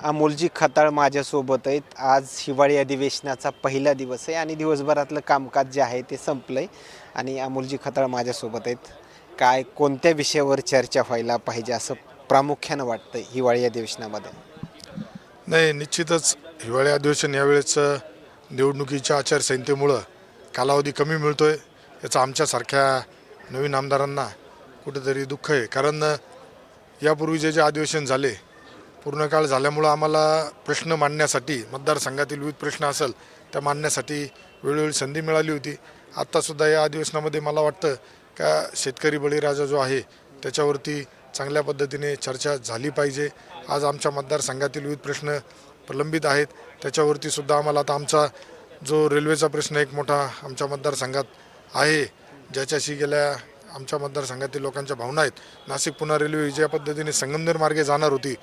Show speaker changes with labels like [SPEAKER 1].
[SPEAKER 1] अमोलजी खताळ माझ्यासोबत आहेत. आज हिवाळी अधिवेशनाचा पहिला दिवस आहे आणि दिवसभरातलं कामकाज जे आहे ते संपलंय आणि अमोलजी खताळ माझ्यासोबत आहेत. काय कोणत्या विषयावर चर्चा व्हायला पाहिजे असं प्रामुख्यानं वाटतं हिवाळी अधिवेशनामध्ये?
[SPEAKER 2] नाही, निश्चितच हिवाळी अधिवेशन यावेळेस निवडणुकीच्या आचारसंहितेमुळं कालावधी कमी मिळतोय, याचा आमच्यासारख्या नवीन आमदारांना कुठेतरी दुःख आहे. कारण यापूर्वी जे अधिवेशन झाले पूर्ण काळ झाल्यामुळं आम्हाला प्रश्न मांडण्यासाठी, मतदारसंघातील विविध प्रश्न असेल त्या मांडण्यासाठी वेळोवेळी संधी मिळाली होती. आत्तासुद्धा या अधिवेशनामध्ये मला वाटतं का शेतकरी बळीराजा जो आहे त्याच्यावरती चांगल्या पद्धतीने चर्चा झाली पाहिजे. आज आमच्या मतदारसंघातील विविध प्रश्न प्रलंबित आहेत, त्याच्यावरती सुद्धा आम्हाला आता आमचा जो रेल्वेचा प्रश्न एक मोठा आमच्या मतदारसंघात आहे, ज्याच्याशी गेल्या आमच्या मतदारसंघातील लोकांच्या भावना आहेत. नाशिक पुणे रेल्वे ज्या पद्धतीने संगमनेर मार्गे जाणार होती